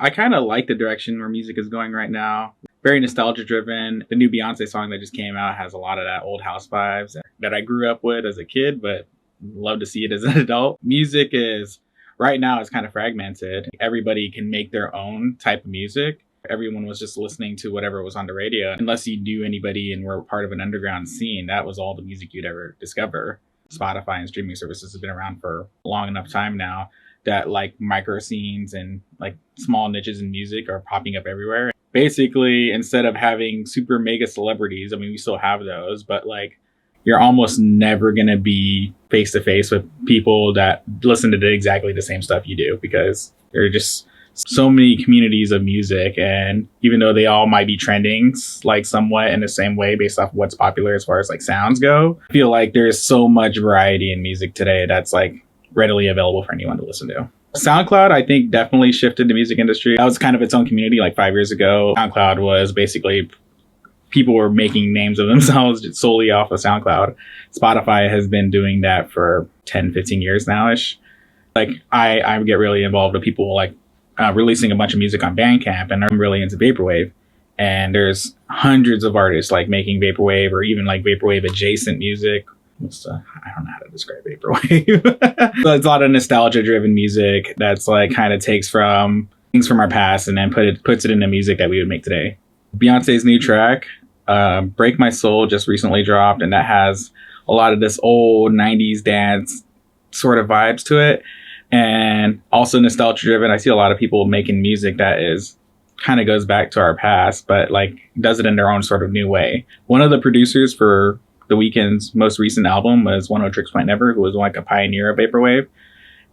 I kind of like the direction where music is going right now. Very nostalgia driven. The new Beyonce song that just came out has a lot of that old house vibes that I grew up with as a kid, but love to see it as an adult. Music is right now is kind of fragmented. Everybody can make their own type of music. Everyone was just listening to whatever was on the radio. Unless you knew anybody and were part of an underground scene, that was all the music you'd ever discover. Spotify and streaming services have been around for a long enough time now that like micro scenes and like small niches in music are popping up everywhere. Basically, instead of having super mega celebrities, I mean, we still have those, but like you're almost never going to be face to face with people that listen to exactly the same stuff you do, because there are just so many communities of music. And even though they all might be trending like somewhat in the same way based off what's popular as far as like sounds go, I feel like there's so much variety in music today that's like readily available for anyone to listen to. SoundCloud, I think, definitely shifted the music industry. That was kind of its own community like 5 years ago. SoundCloud was basically people were making names of themselves solely off of SoundCloud. Spotify has been doing that for 10, 15 years now-ish. Like I get really involved with people like releasing a bunch of music on Bandcamp, and I'm really into Vaporwave. And there's hundreds of artists like making Vaporwave or even like Vaporwave adjacent music. I don't know how to describe Vaporwave. So it's a lot of nostalgia driven music that's like kind of takes from things from our past and then puts it into music that we would make today. Beyonce's new track, Break My Soul, just recently dropped, and that has a lot of this old 90s dance sort of vibes to it, and also nostalgia driven. I see a lot of people making music that is kind of goes back to our past, but like does it in their own sort of new way. One of the producers for The Weeknd's most recent album was 106 Point Never, who was like a pioneer of Vaporwave,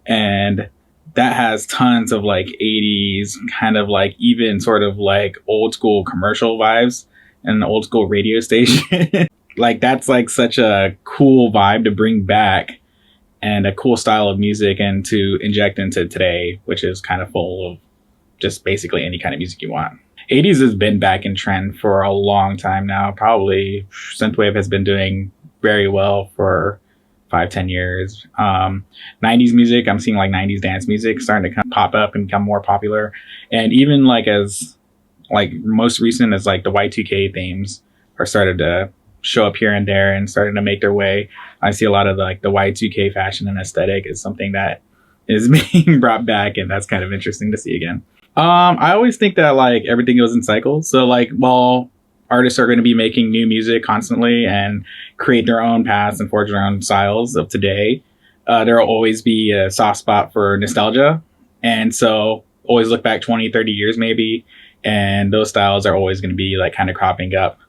and that has tons of like 80s kind of like even sort of like old school commercial vibes and an old school radio station. Like that's like such a cool vibe to bring back and a cool style of music and to inject into today, which is kind of full of just basically any kind of music you want. 80s has been back in trend for a long time now. Probably synthwave has been doing very well for 5-10 years. 90s music, I'm seeing like 90s dance music starting to pop up and become more popular. And even like as like most recent as like the Y2K themes are started to show up here and there and starting to make their way. I see a lot of like the Y2K fashion and aesthetic is something that is being brought back, and that's kind of interesting to see again. I always think that like everything goes in cycles. So like while artists are going to be making new music constantly and create their own paths and forge their own styles of today, there will always be a soft spot for nostalgia. And so always look back 20, 30 years maybe, and those styles are always going to be like kind of cropping up